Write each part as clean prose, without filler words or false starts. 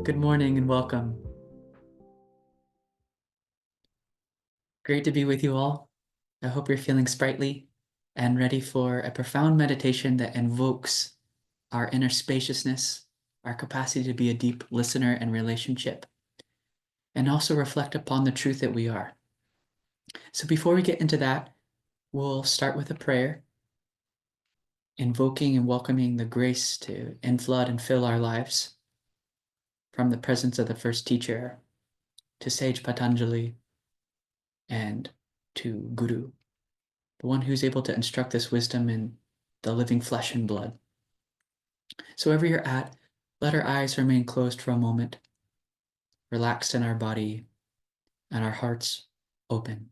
Good morning and welcome. Great to be with you all. I hope you're feeling sprightly and ready for a profound meditation that invokes our inner spaciousness, our capacity to be a deep listener and relationship, and also reflect upon the truth that we are. So before we get into that, we'll start with a prayer, invoking and welcoming the grace to inflood and fill our lives from the presence of the first teacher to Sage Patanjali and to Guru, the one who's able to instruct this wisdom in the living flesh and blood. So wherever you're at, let our eyes remain closed for a moment, relaxed in our body and our hearts open.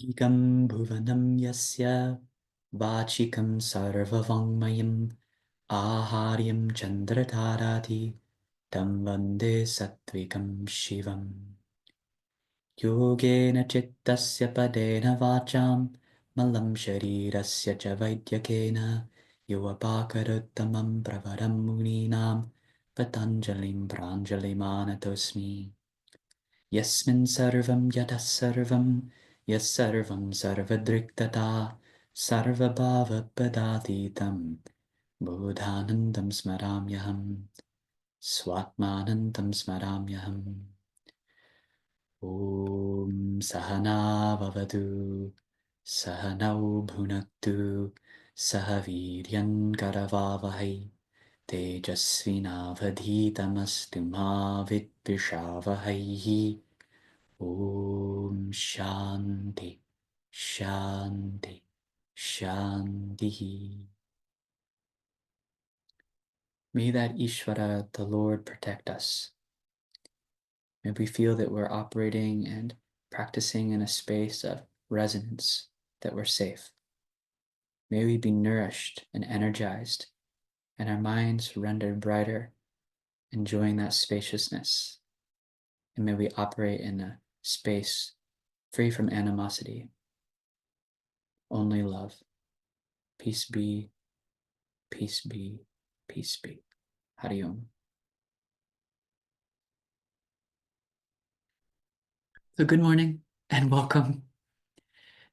Ekam bhuvanam yasya vachikam sarvavangmayam aharyam chandratharati tam vande satvikam shivam yogena chittasya padena vacham malam sharirasya cha vaidyakena yuvapakarutamam pravaram muninam patanjalim pranjalimanatosmi. Yasmin sarvam yatah sarvam yassarvam sarvadriktata sarvabhava padatitam bodhanandam smaramyaham swatmanandam smaramyaham. Om sahana vavatu sahanau bhunaktu sahaviryan karavavahai tejasvinavadhitamastu ma vidvishavahai. Om Shanti, Shanti, Shanti. May that Ishvara, the Lord, protect us. May we feel that we're operating and practicing in a space of resonance, that we're safe. May we be nourished and energized, and our minds rendered brighter, enjoying that spaciousness. And may we operate in a space free from animosity, only love. Peace be, peace be, peace be. Hari Om. So good morning and welcome.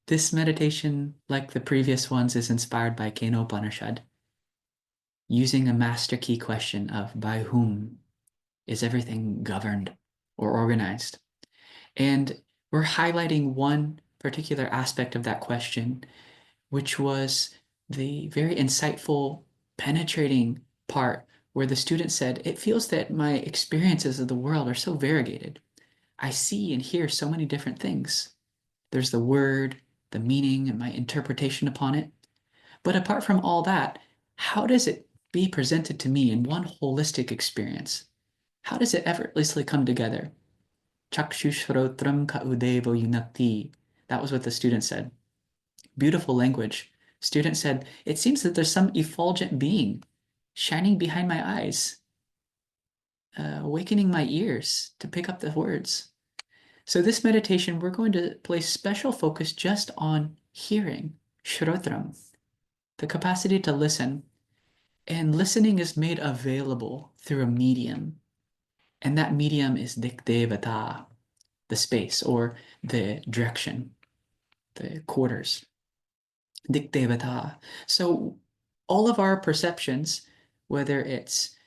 This meditation, like the previous ones, is inspired by Kena Upanishad, using a master key question of by whom is everything governed or organized? And we're highlighting one particular aspect of that question, which was the very insightful, penetrating part where the student said, it feels that my experiences of the world are so variegated. I see and hear so many different things. There's the word, the meaning, and my interpretation upon it. But apart from all that, how does it be presented to me in one holistic experience? How does it effortlessly come together? Chakshushrodram ka udevo yunakti. That was what the student said. Beautiful language. Student said, it seems that there's some effulgent being shining behind my eyes, awakening my ears to pick up the words. So this meditation, we're going to place special focus just on hearing, shrotram, the capacity to listen. And listening is made available through a medium. And that medium is diktevata, the space or the direction, the quarters. Diktevata. So all of our perceptions, whether it's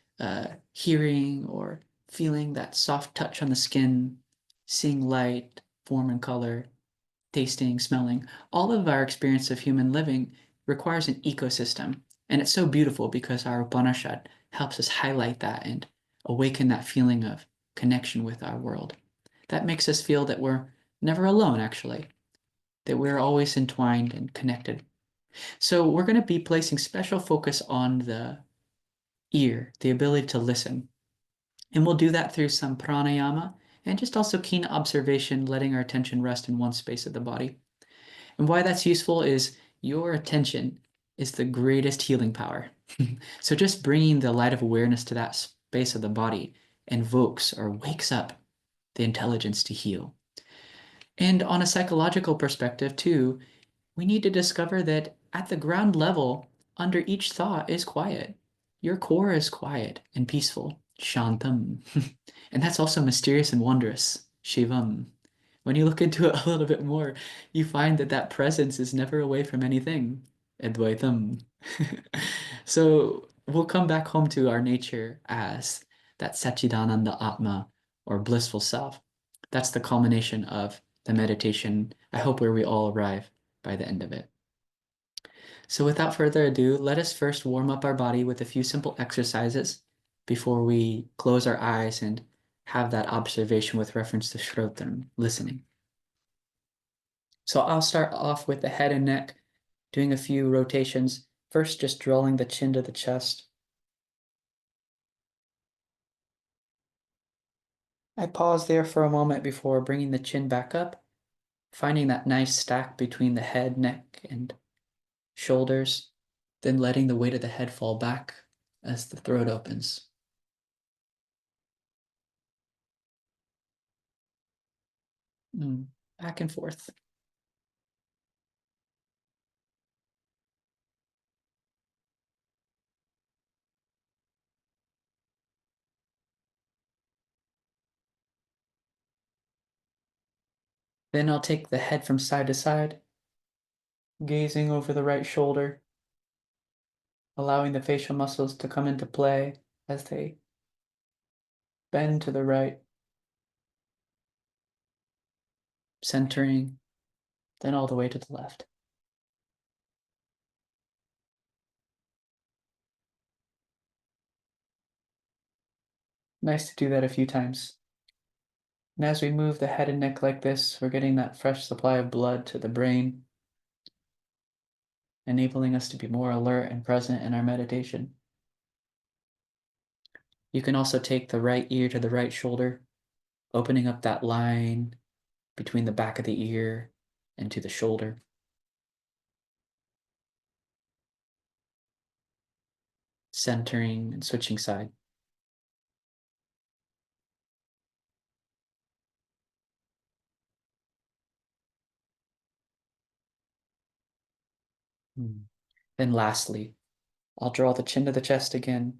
hearing or feeling that soft touch on the skin, seeing light, form and color, tasting, smelling, all of our experience of human living requires an ecosystem. And it's so beautiful because our Upanishad helps us highlight that and awaken that feeling of connection with our world. That makes us feel that we're never alone, actually. that we're always entwined and connected. So we're going to be placing special focus on the ear, the ability to listen. And we'll do that through some pranayama and just also keen observation, letting our attention rest in one space of the body. And why that's useful is your attention is the greatest healing power. So just bringing the light of awareness to that space of the body invokes or wakes up the intelligence to heal. And on a psychological perspective, too, we need to discover that at the ground level, under each thought is quiet. Your core is quiet and peaceful, shantam. And that's also mysterious and wondrous, shivam. When you look into it a little bit more, you find that that presence is never away from anything, Advaitam. So we'll come back home to our nature as that Satchidananda Atma or blissful self. That's the culmination of the meditation, I hope, where we all arrive by the end of it. So without further ado, let us first warm up our body with a few simple exercises before we close our eyes and have that observation with reference to Shrotam, listening. So I'll start off with the head and neck, doing a few rotations. First, just drawing the chin to the chest. I pause there for a moment before bringing the chin back up, finding that nice stack between the head, neck, and shoulders, then letting the weight of the head fall back as the throat opens. Back and forth. Then I'll take the head from side to side, gazing over the right shoulder, allowing the facial muscles to come into play as they bend to the right, centering, then all the way to the left. Nice to do that a few times. And as we move the head and neck like this, we're getting that fresh supply of blood to the brain, enabling us to be more alert and present in our meditation. You can also take the right ear to the right shoulder, opening up that line between the back of the ear and to the shoulder. Centering and switching side. Then lastly, I'll draw the chin to the chest again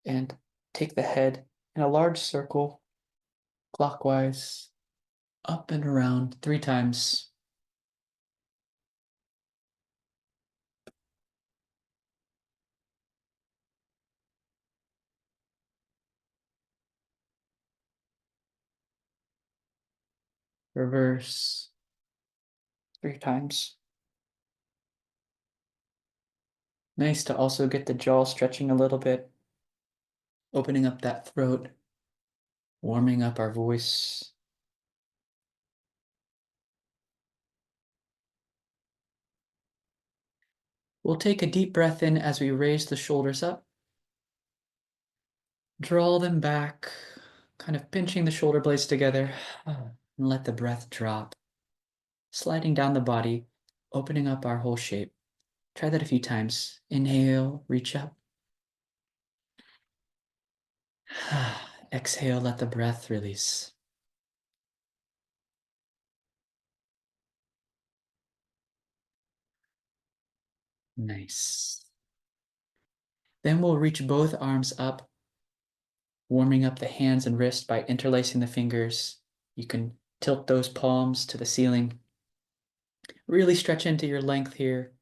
and take the head in a large circle, clockwise, up and around 3 times. Reverse 3 times. Nice to also get the jaw stretching a little bit, opening up that throat, warming up our voice. We'll take a deep breath in as we raise the shoulders up. Draw them back, kind of pinching the shoulder blades together, and let the breath drop, sliding down the body, opening up our whole shape. Try that a few times. Inhale, reach up. Exhale, let the breath release. Nice. Then we'll reach both arms up, warming up the hands and wrists by interlacing the fingers. You can tilt those palms to the ceiling. Really stretch into your length here.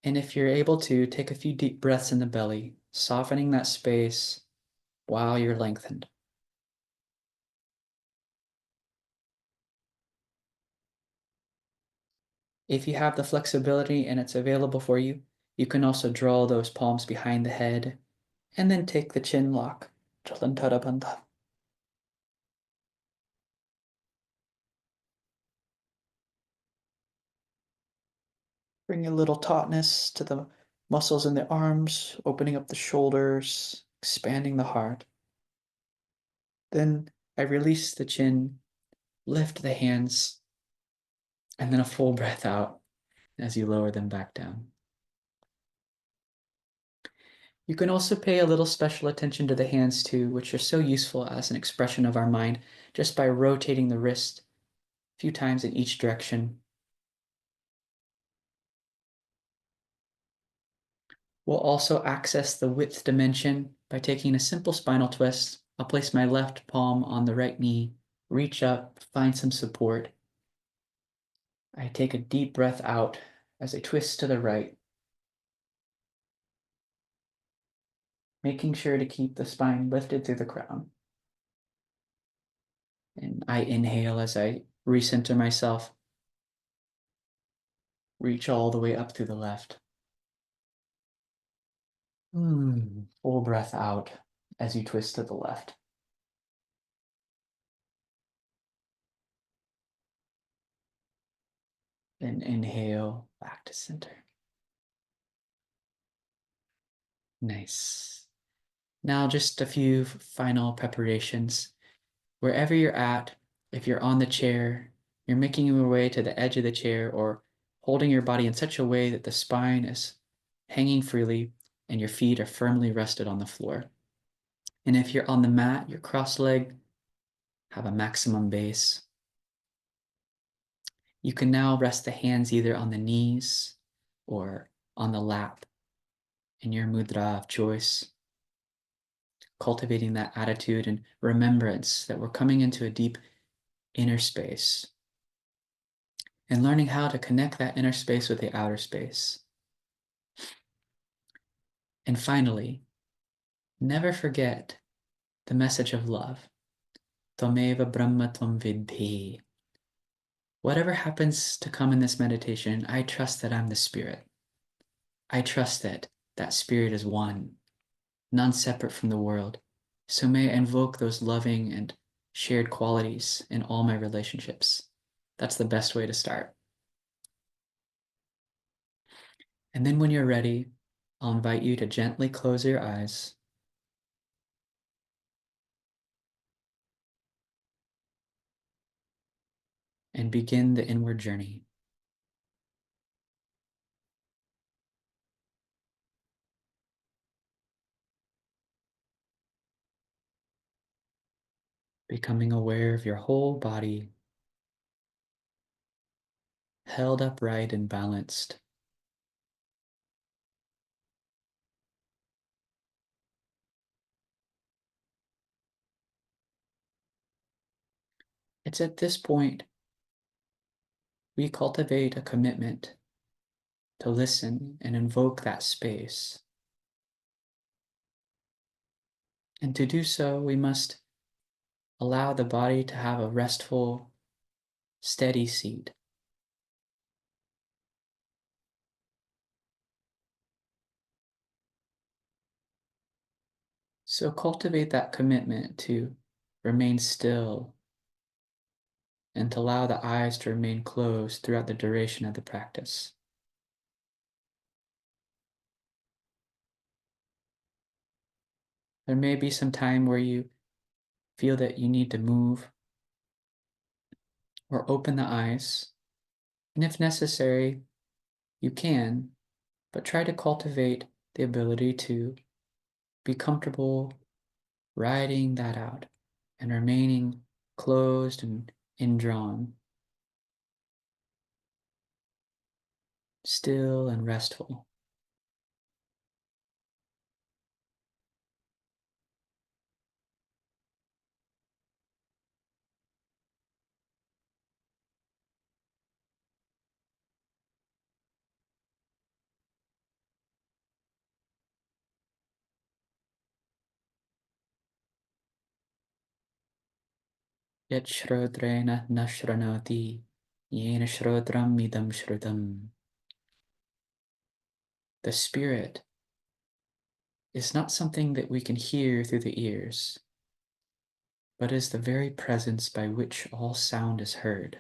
And if you're able to, take a few deep breaths in the belly, softening that space while you're lengthened. If you have the flexibility and it's available for you, you can also draw those palms behind the head and then take the chin lock. Bring a little tautness to the muscles in the arms, opening up the shoulders, expanding the heart. Then I release the chin, lift the hands, and then a full breath out as you lower them back down. You can also pay a little special attention to the hands too, which are so useful as an expression of our mind, just by rotating the wrist a few times in each direction. We'll also access the width dimension by taking a simple spinal twist. I'll place my left palm on the right knee, reach up, find some support. I take a deep breath out as I twist to the right, making sure to keep the spine lifted through the crown. And I inhale as I recenter myself, reach all the way up through the left. Full breath out as you twist to the left. Then inhale back to center. Nice. Now just a few final preparations. Wherever you're at, if you're on the chair, you're making your way to the edge of the chair or holding your body in such a way that the spine is hanging freely and your feet are firmly rested on the floor. And if you're on the mat, you're cross-legged, have a maximum base. You can now rest the hands either on the knees or on the lap in your mudra of choice, cultivating that attitude and remembrance that we're coming into a deep inner space and learning how to connect that inner space with the outer space. And finally, never forget the message of love. Tvameva Brahma Tvam Vidhi. Whatever happens to come in this meditation, I trust that I'm the spirit. I trust that that spirit is one, none separate from the world. So may I invoke those loving and shared qualities in all my relationships. That's the best way to start. And then when you're ready, I'll invite you to gently close your eyes. And begin the inward journey. Becoming aware of your whole body, held upright and balanced. It's at this point we cultivate a commitment to listen and invoke that space. And to do so, we must allow the body to have a restful, steady seat. So cultivate that commitment to remain still and to allow the eyes to remain closed throughout the duration of the practice. There may be some time where you feel that you need to move or open the eyes. And if necessary, you can, but try to cultivate the ability to be comfortable riding that out and remaining closed and indrawn, still and restful. Yat shrodrena nashranati, yena shrodram idam shrodam. The spirit is not something that we can hear through the ears, but is the very presence by which all sound is heard.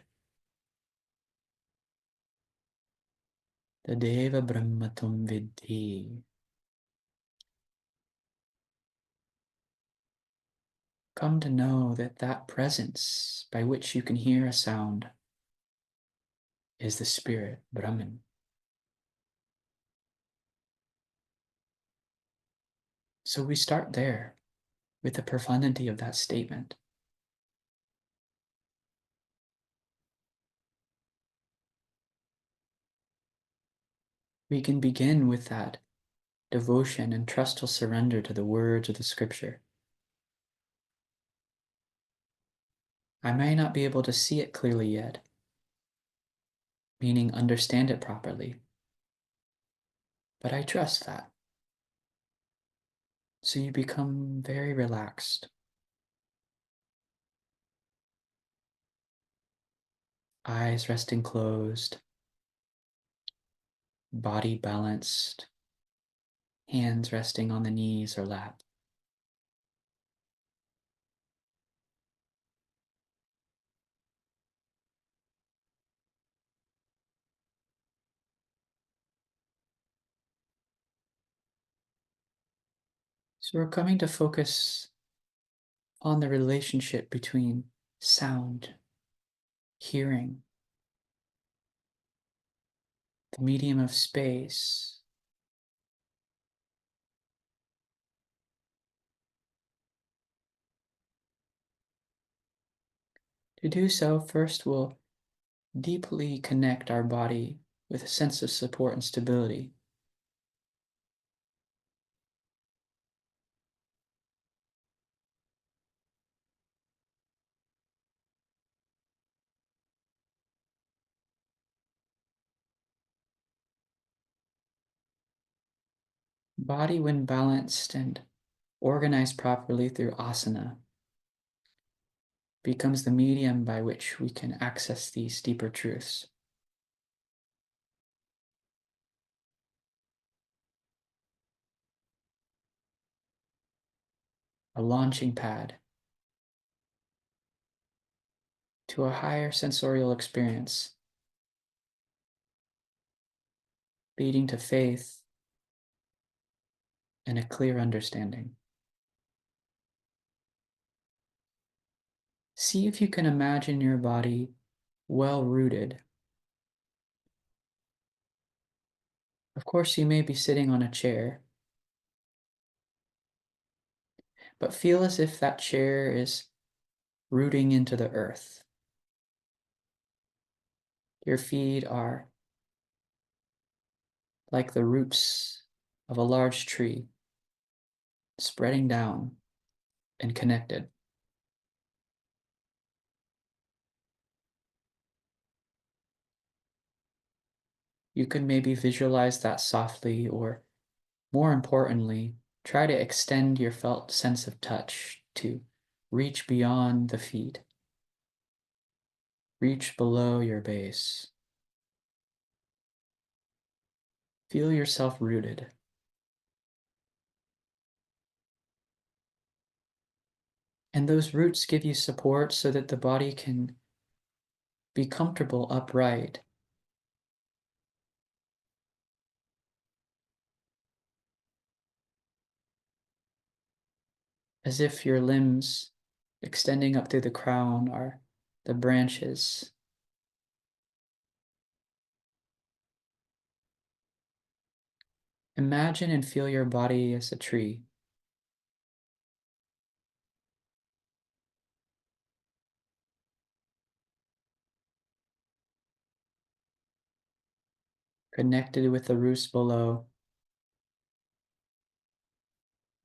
Tadeva Brahmatum Vidhi. Come to know that that presence by which you can hear a sound is the spirit, Brahman. So we start there with the profundity of that statement. We can begin with that devotion and trustful surrender to the words of the scripture. I may not be able to see it clearly yet, meaning understand it properly, but I trust that. So you become very relaxed, eyes resting closed, body balanced, hands resting on the knees or lap. So we're coming to focus on the relationship between sound, hearing, the medium of space, to do so, first we'll deeply connect our body with a sense of support and stability. Body, when balanced and organized properly through asana, becomes the medium by which we can access these deeper truths. A launching pad to a higher sensorial experience, leading to faith and a clear understanding. See if you can imagine your body well rooted. Of course, you may be sitting on a chair, but feel as if that chair is rooting into the earth. Your feet are like the roots of a large tree, spreading down and connected. You can maybe visualize that softly, or more importantly, try to extend your felt sense of touch to reach beyond the feet, reach below your base. Feel yourself rooted. And those roots give you support so that the body can be comfortable upright. As if your limbs extending up through the crown are the branches. Imagine and feel your body as a tree. Connected with the roots below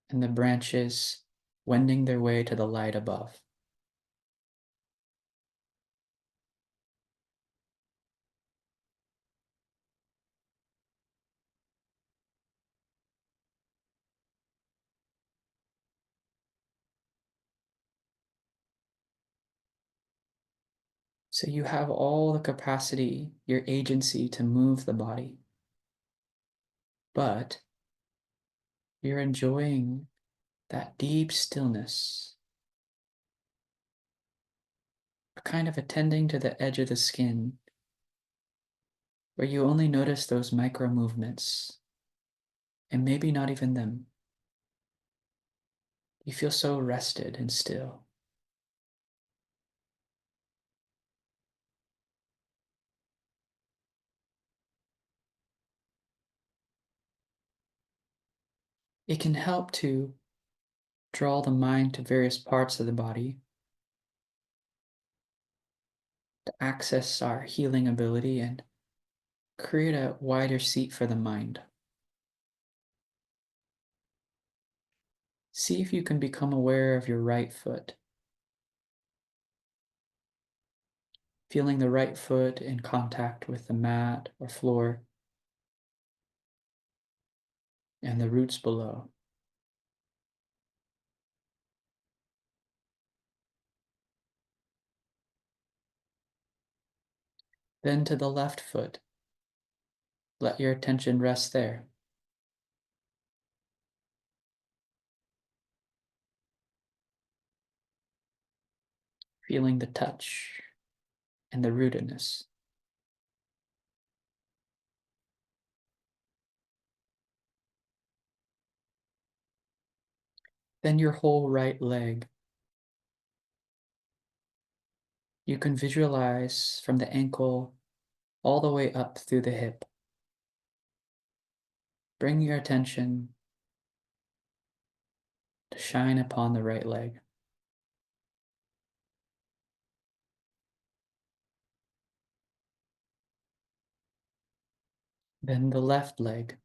and the branches wending their way to the light above. So you have all the capacity, your agency to move the body, but you're enjoying that deep stillness, kind of attending to the edge of the skin, where you only notice those micro movements, and maybe not even them. You feel so rested and still. It can help to draw the mind to various parts of the body to access our healing ability and create a wider seat for the mind. See if you can become aware of your right foot, feeling the right foot in contact with the mat or floor and the roots below. Then to the left foot, let your attention rest there. Feeling the touch and the rootedness. Then your whole right leg. You can visualize from the ankle all the way up through the hip. Bring your attention to shine upon the right leg. Then the left leg.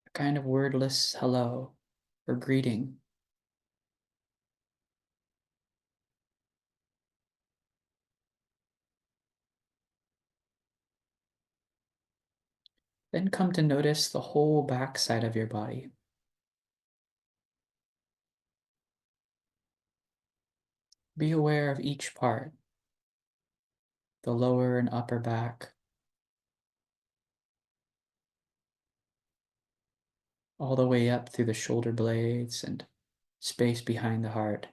A kind of wordless hello or greeting. Then come to notice the whole back side of your body. Be aware of each part, the lower and upper back, all the way up through the shoulder blades and space behind the heart.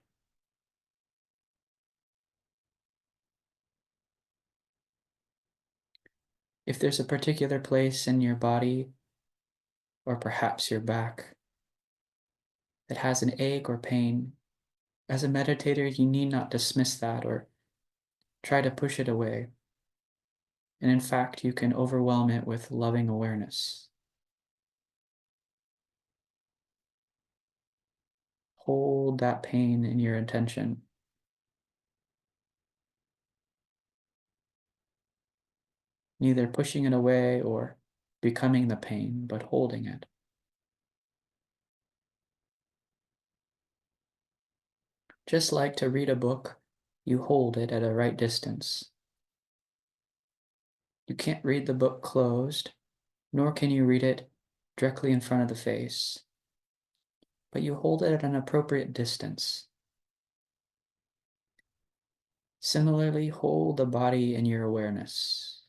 If there's a particular place in your body, or perhaps your back, that has an ache or pain, as a meditator, you need not dismiss that or try to push it away. And in fact, you can overwhelm it with loving awareness. Hold that pain in your attention. Neither pushing it away or becoming the pain, but holding it. Just like to read a book, you hold it at a right distance. You can't read the book closed, nor can you read it directly in front of the face, but you hold it at an appropriate distance. Similarly, hold the body in your awareness.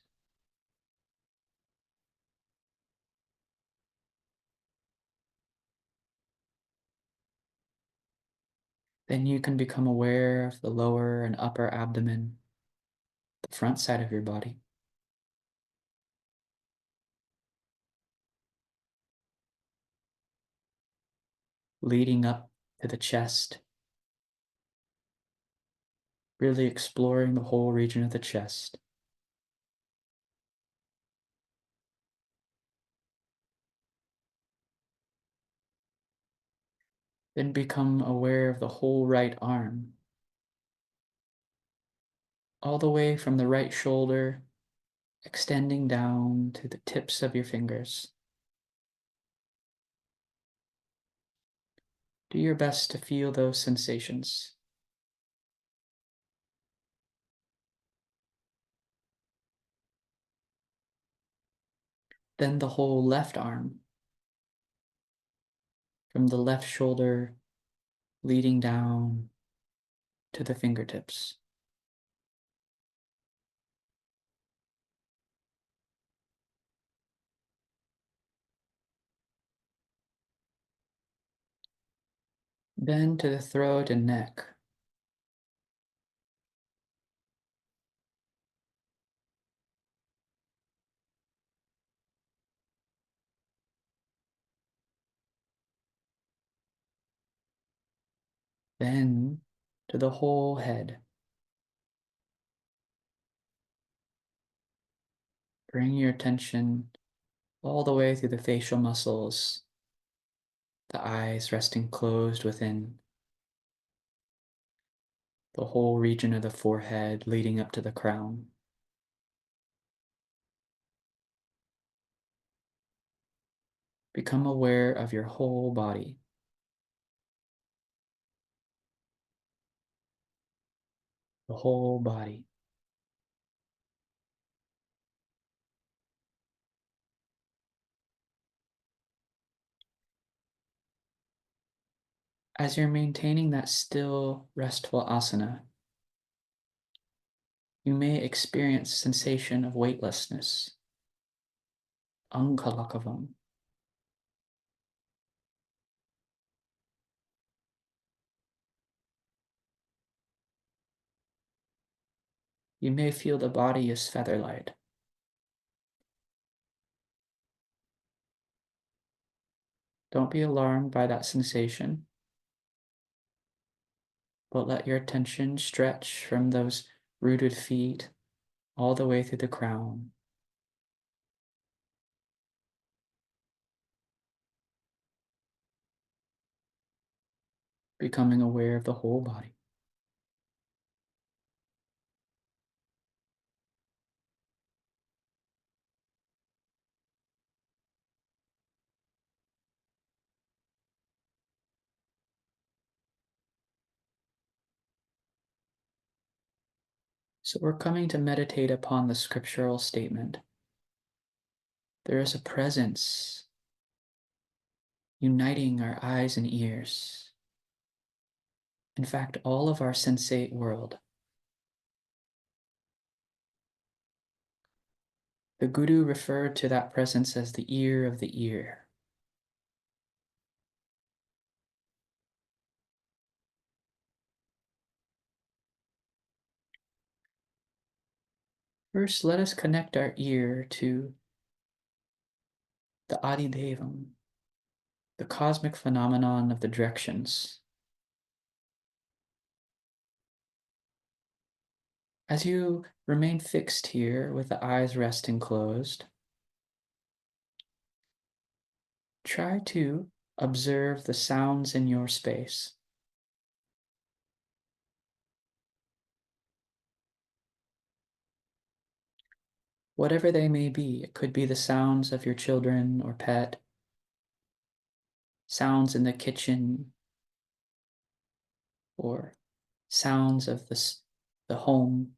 Then you can become aware of the lower and upper abdomen, the front side of your body. Leading up to the chest, really exploring the whole region of the chest. Then become aware of the whole right arm, all the way from the right shoulder, extending down to the tips of your fingers. Do your best to feel those sensations. Then the whole left arm, from the left shoulder leading down to the fingertips. Then to the throat and neck. Then to the whole head. Bring your attention all the way through the facial muscles, the eyes resting closed within the whole region of the forehead leading up to the crown. Become aware of your whole body. The whole body. As you're maintaining that still, restful asana, you may experience sensation of weightlessness, angkalakavam. You may feel the body is feather-light. Don't be alarmed by that sensation, but let your attention stretch from those rooted feet all the way through the crown. Becoming aware of the whole body. So we're coming to meditate upon the scriptural statement. There is a presence uniting our eyes and ears. In fact, all of our sensate world. The Guru referred to that presence as the ear of the ear. First, let us connect our ear to the Adidevam, the cosmic phenomenon of the directions. As you remain fixed here with the eyes resting closed, try to observe the sounds in your space. Whatever they may be, it could be the sounds of your children or pet, sounds in the kitchen, or sounds of the home,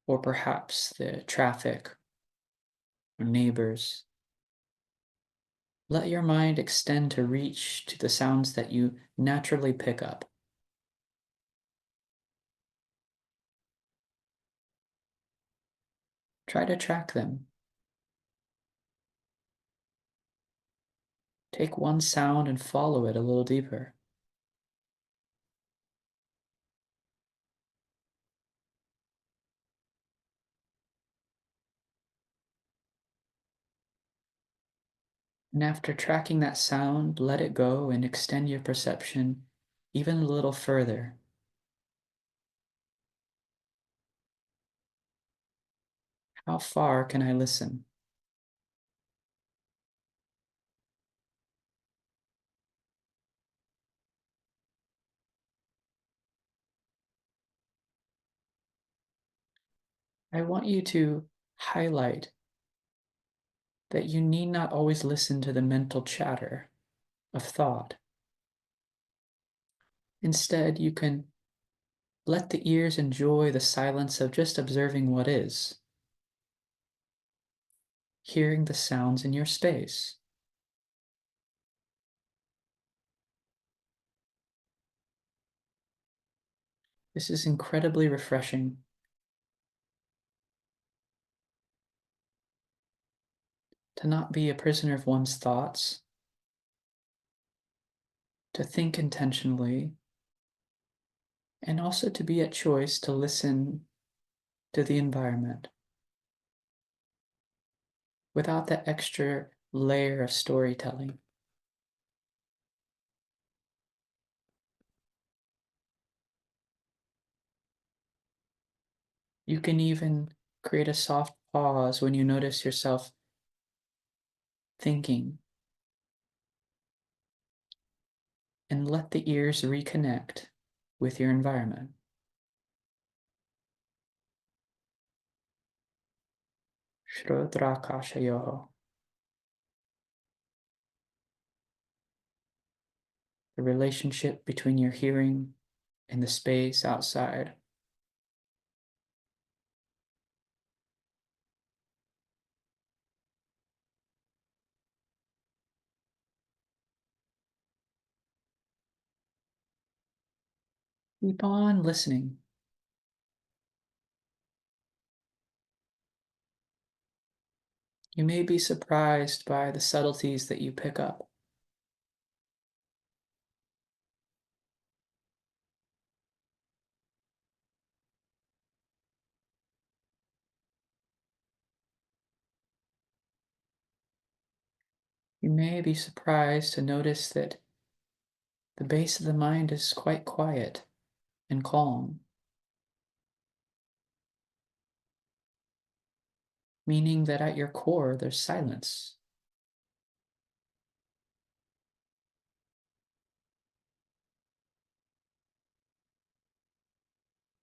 or perhaps the traffic or neighbors. Let your mind extend to reach to the sounds that you naturally pick up. Try to track them. Take one sound and follow it a little deeper. And after tracking that sound, let it go and extend your perception even a little further. How far can I listen? I want you to highlight that you need not always listen to the mental chatter of thought. Instead, you can let the ears enjoy the silence of just observing what is, hearing the sounds in your space. This is incredibly refreshing. To not be a prisoner of one's thoughts, to think intentionally, and also to be at choice to listen to the environment without that extra layer of storytelling. You can even create a soft pause when you notice yourself thinking, and let the ears reconnect with your environment. Shrodrakashayoho, the relationship between your hearing and the space outside. Keep on listening. You may be surprised by the subtleties that you pick up. You may be surprised to notice that the base of the mind is quite quiet and calm, meaning that at your core there's silence.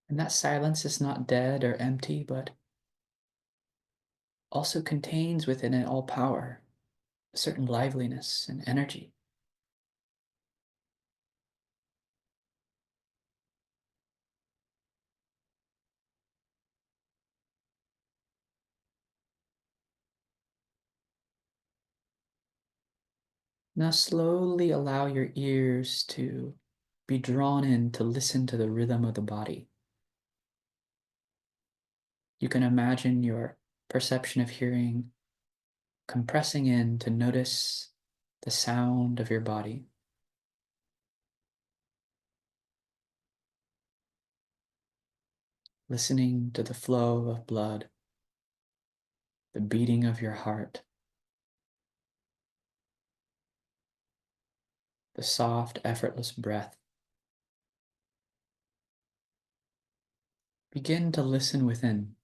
And that silence is not dead or empty, but also contains within it all power, a certain liveliness and energy. Now slowly allow your ears to be drawn in to listen to the rhythm of the body. You can imagine your perception of hearing compressing in to notice the sound of your body. Listening to the flow of blood, the beating of your heart, the soft, effortless breath. Begin to listen within.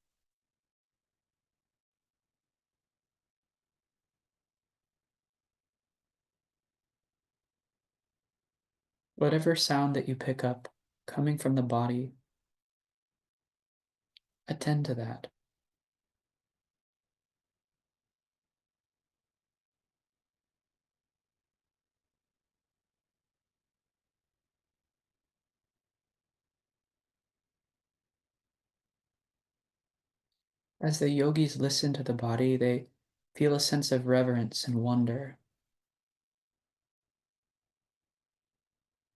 Whatever sound that you pick up coming from the body, attend to that. As the yogis listen to the body, they feel a sense of reverence and wonder.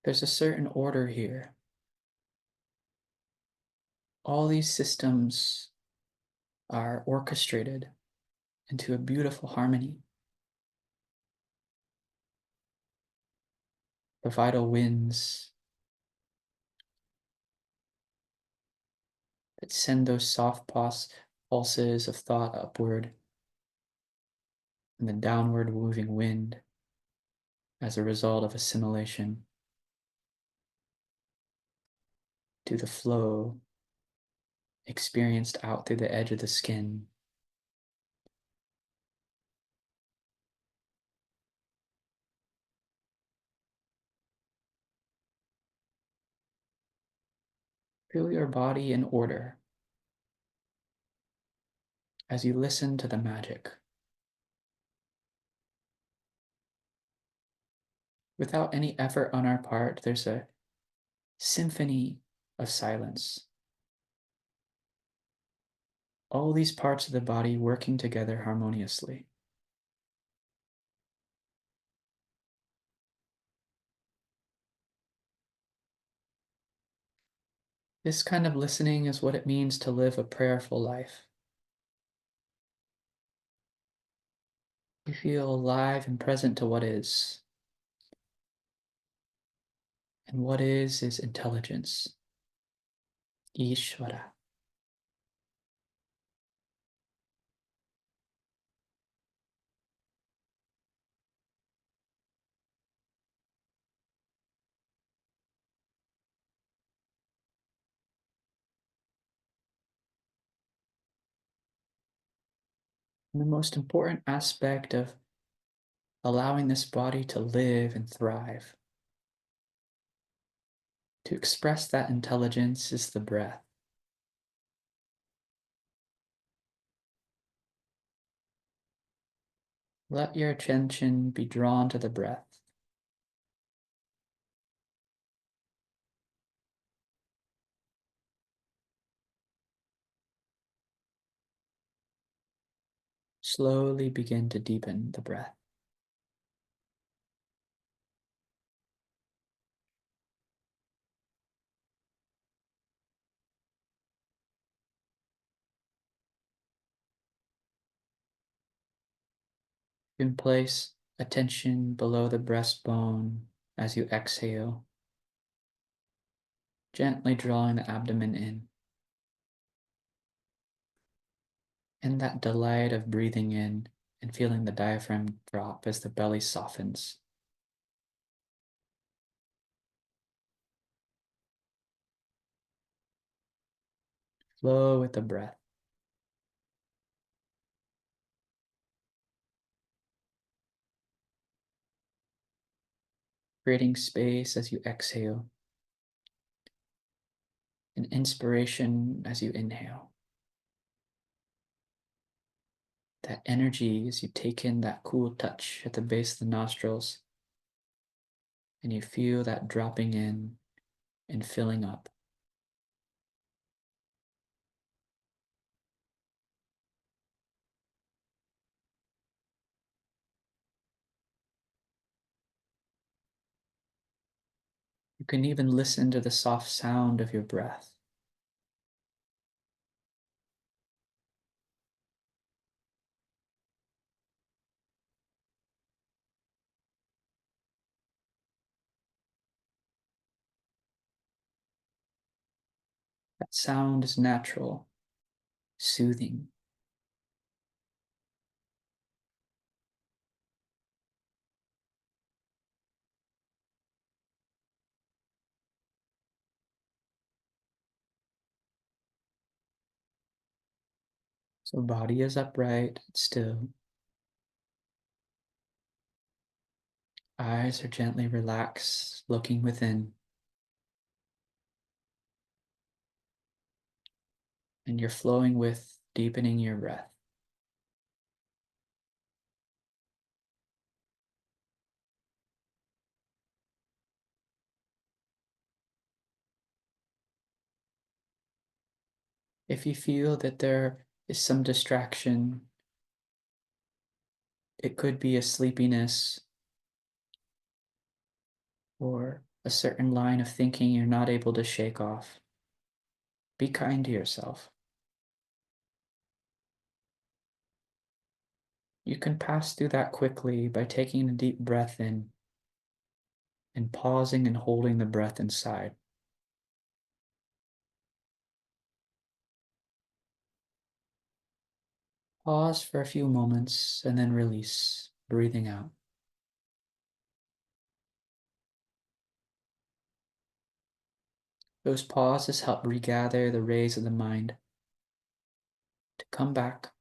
There's a certain order here. All these systems are orchestrated into a beautiful harmony. The vital winds that send those soft pulses of thought upward, and the downward moving wind as a result of assimilation to the flow experienced out through the edge of the skin. Feel your body in order as you listen to the magic. Without any effort on our part, there's a symphony of silence. All these parts of the body working together harmoniously. This kind of listening is what it means to live a prayerful life. You feel alive and present to what is. And what is intelligence, Ishvara. And the most important aspect of allowing this body to live and thrive, to express that intelligence, is the breath. Let your attention be drawn to the breath. Slowly begin to deepen the breath. You can place attention below the breastbone as you exhale, gently drawing the abdomen in. And that delight of breathing in and feeling the diaphragm drop as the belly softens. Flow with the breath. Creating space as you exhale, and inspiration as you inhale. That energy as you take in that cool touch at the base of the nostrils, and you feel that dropping in and filling up. You can even listen to the soft sound of your breath. That sound is natural, soothing. So body is upright, still. Eyes are gently relaxed, looking within. And you're flowing with, deepening your breath. If you feel that there is some distraction, it could be a sleepiness or a certain line of thinking you're not able to shake off. Be kind to yourself. You can pass through that quickly by taking a deep breath in and pausing and holding the breath inside. Pause for a few moments and then release, breathing out. Those pauses help regather the rays of the mind to come back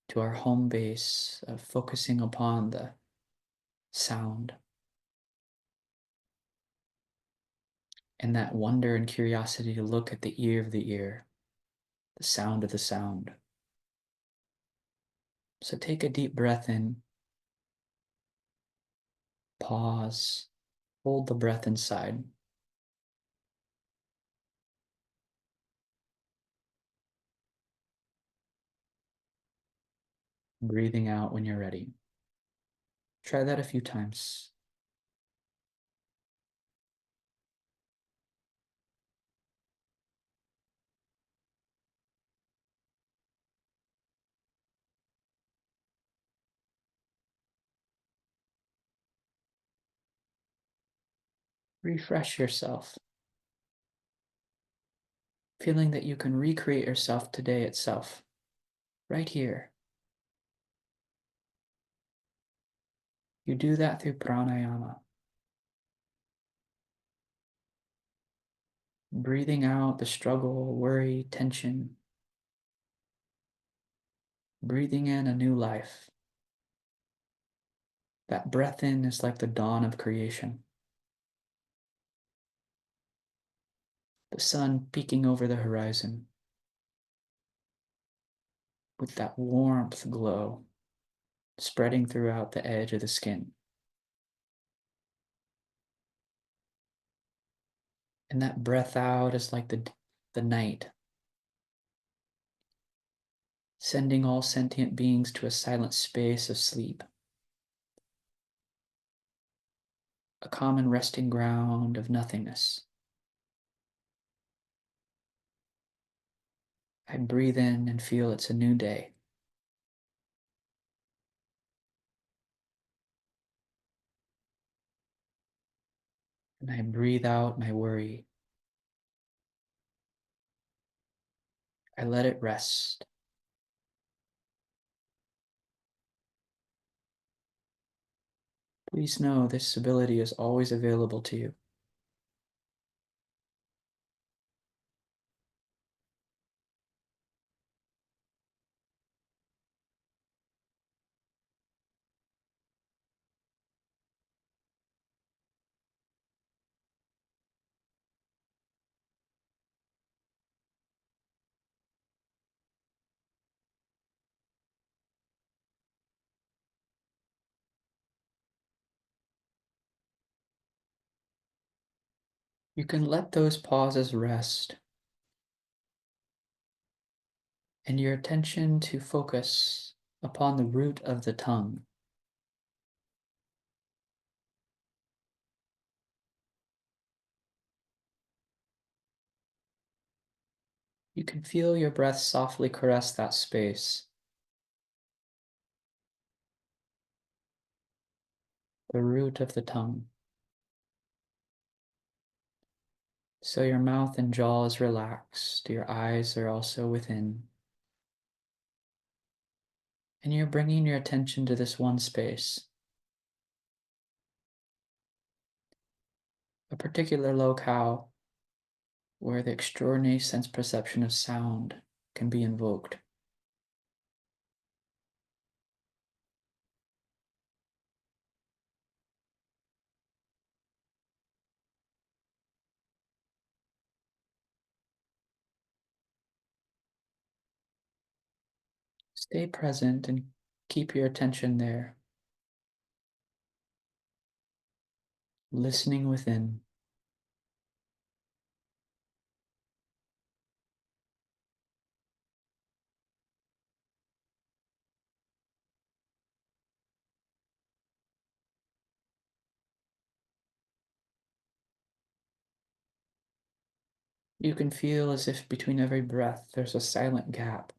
to our home base of focusing upon the sound and that wonder and curiosity to look at the ear of the ear, the sound of the sound. So take a deep breath in, pause, hold the breath inside. Breathing out when you're ready. Try that a few times. Refresh yourself, feeling that you can recreate yourself today itself, right here. You do that through pranayama. Breathing out the struggle, worry, tension. breathing in a new life. That breath in is like the dawn of creation. The sun peeking over the horizon with that warmth glow spreading throughout the edge of the skin. And that breath out is like the night, sending all sentient beings to a silent space of sleep, a common resting ground of nothingness. I breathe in and feel it's a new day. And I breathe out my worry. I let it rest. Please know this ability is always available to you. You can let those pauses rest and your attention to focus upon the root of the tongue. You can feel your breath softly caress that space, the root of the tongue. So your mouth and jaw is relaxed, your eyes are also within. And you're bringing your attention to this one space, a particular locale where the extraordinary sense perception of sound can be invoked. Stay present and keep your attention there, listening within. You can feel as if between every breath there's a silent gap,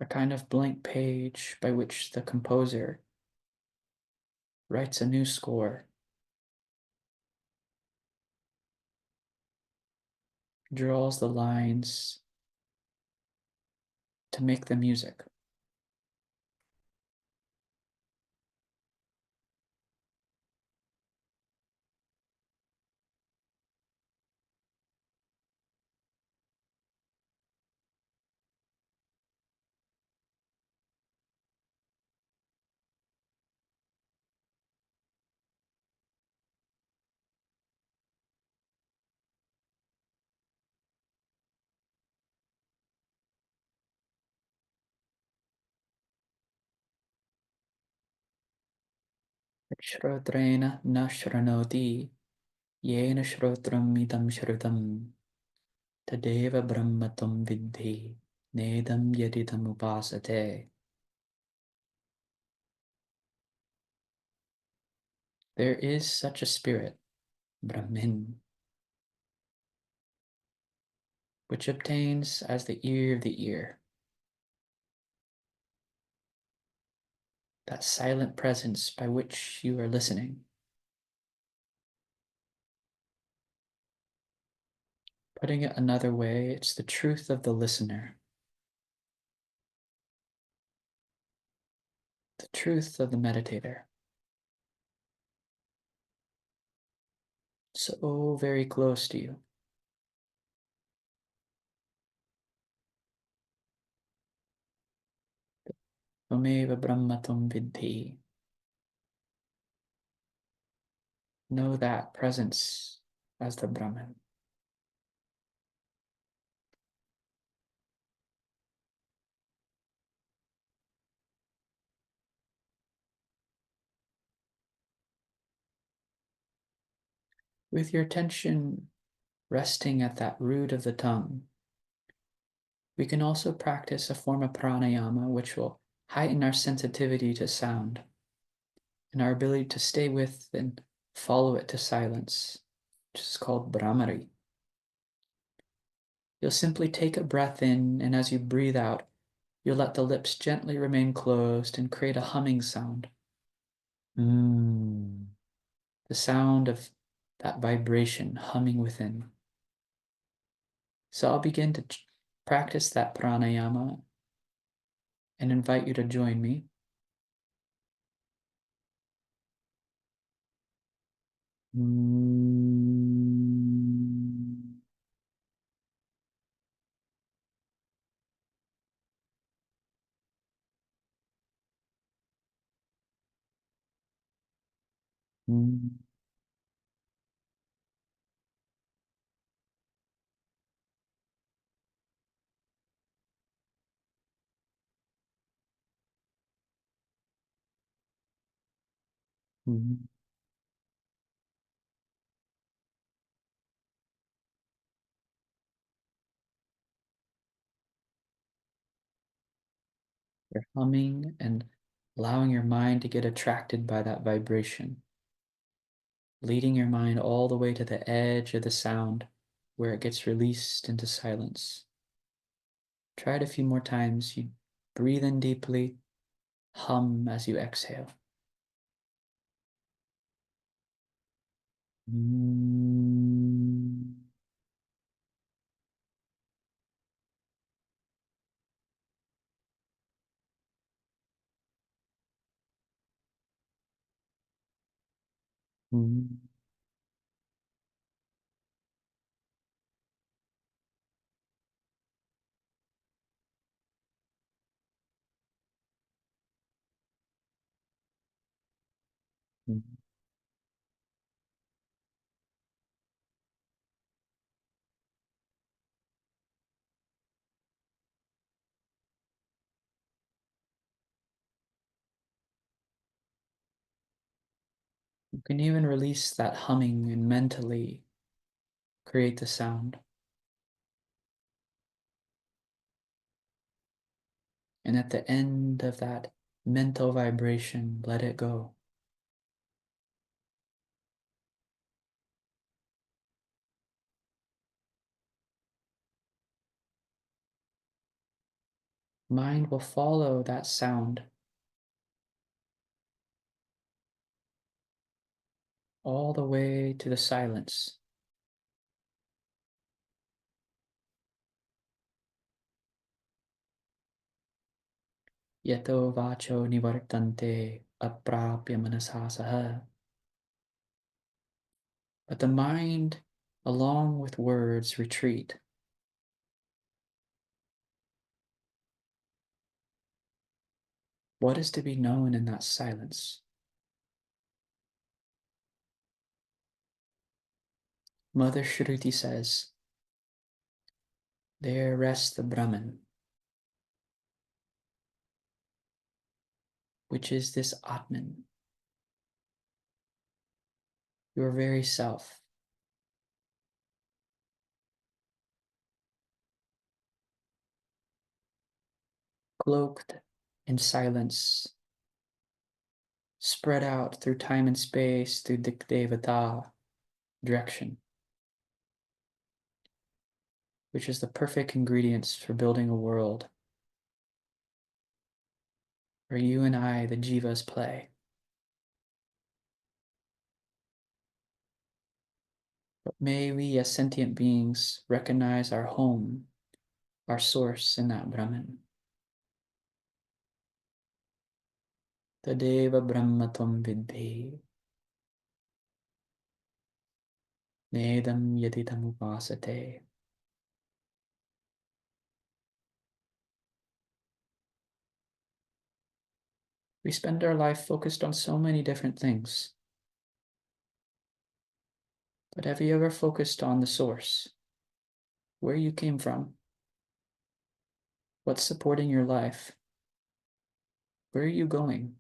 a kind of blank page by which the composer writes a new score, draws the lines to make the music. Shrotrena na shranoti, yena shrotram idam shrutam, tadeva brahmatam vidhi, nedam yadidam upasate. There is such a spirit, Brahmin, which obtains as the ear of the ear, that silent presence by which you are listening. Putting it another way, it's the truth of the listener, the truth of the meditator. so very close to you. Tvameva Brahmatam Vidhi. Know that presence as the Brahman. With your attention resting at that root of the tongue, we can also practice a form of pranayama which will heighten our sensitivity to sound and our ability to stay with and follow it to silence, which is called Brahmari. You'll simply take a breath in, and as you breathe out, you'll let the lips gently remain closed and create a humming sound. The sound of that vibration humming within. So I'll begin to practice that pranayama and invite you to join me. You're humming and allowing your mind to get attracted by that vibration, leading your mind all the way to the edge of the sound where it gets released into silence. Try it a few more times. You breathe in deeply, hum as you exhale. You can even release that humming and mentally create the sound. And at the end of that mental vibration, let it go. Mind will follow that sound all the way to the silence. Yato vacho nivartante aprapya manasasaha. But the mind, along with words, retreat. What is to be known in that silence? Mother Shruti says, there rests the Brahman, which is this Atman, your very self. Cloaked in silence, spread out through time and space, through Dikdevata, direction, which is the perfect ingredients for building a world where you and I, the jivas, play. But may we as sentient beings recognize our home, our source in that Brahman. Tadeva Brahmatam Vidhi. Nedam yadidam upasate. We spend our life focused on so many different things. But have you ever focused on the source? Where you came from? What's supporting your life? Where are you going?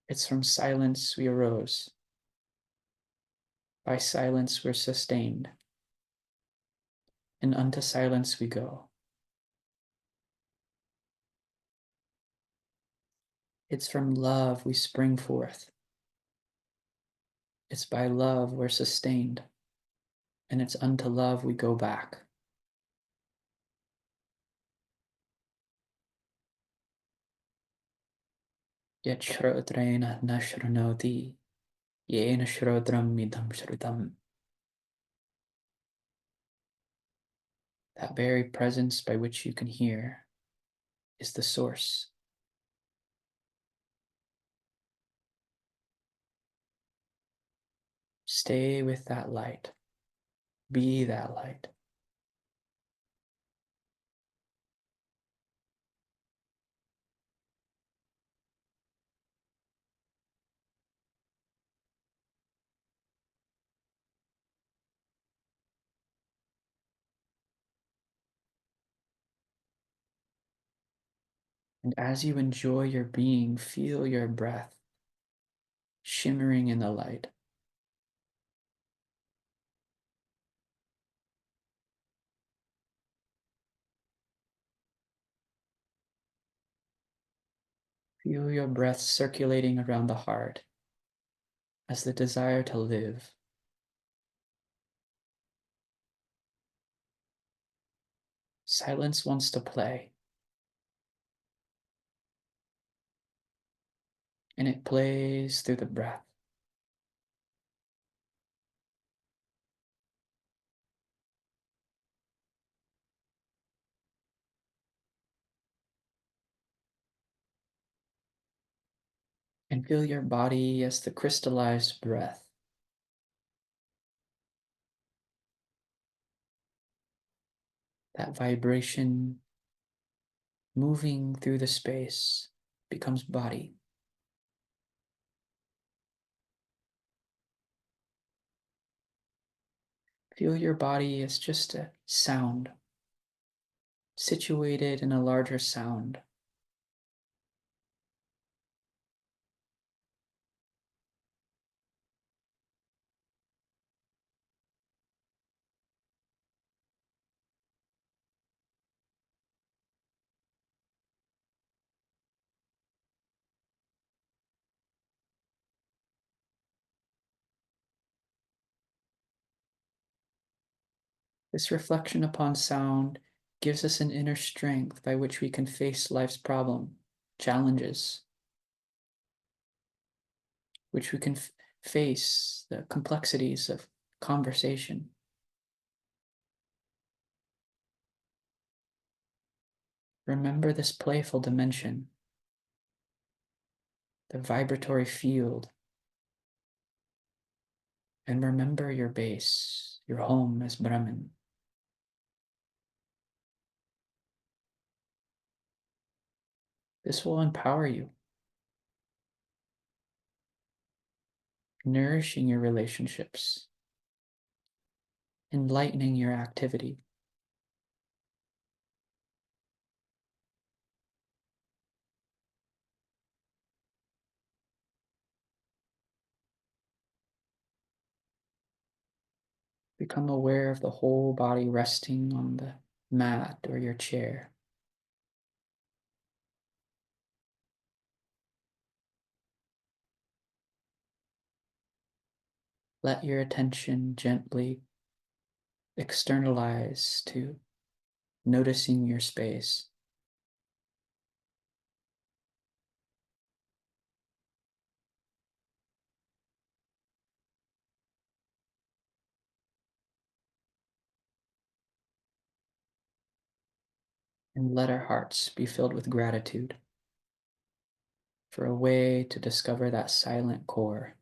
It's from silence we arose. By silence we're sustained. And unto silence we go. It's from love we spring forth. It's by love we're sustained. And it's unto love we go back. Yet shrotrena na shronoti, yena shrotram midam shrutam. That very presence by which you can hear is the source. Stay with that light. Be that light. And as you enjoy your being, feel your breath shimmering in the light. Feel your breath circulating around the heart as the desire to live. Silence wants to play, and it plays through the breath. And feel your body as the crystallized breath. That vibration moving through the space becomes body. Feel your body as just a sound, situated in a larger sound. This reflection upon sound gives us an inner strength by which we can face life's challenges, which we can face the complexities of conversation. Remember this playful dimension, the vibratory field, and remember your base, your home as Brahman. This will empower you, nourishing your relationships, enlightening your activity. Become aware of the whole body resting on the mat or your chair. Let your attention gently externalize to noticing your space. And let our hearts be filled with gratitude. for a way to discover that silent core.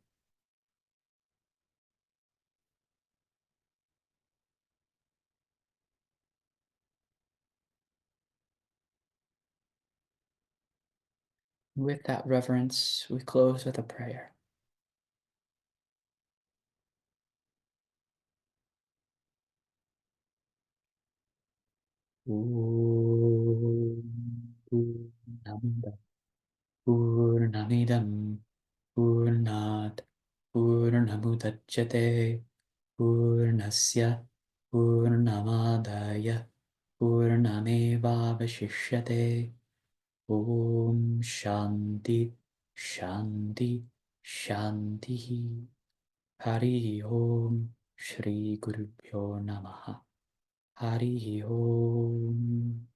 With that reverence, we close with a prayer. Purnamidam Purnat Purnamudachyate Purnasya Purnamadaya Purnamevavashishyate. Om Shanti Shanti Shanti. Hari Om Shri Gurubhyo Namaha. Hari Om.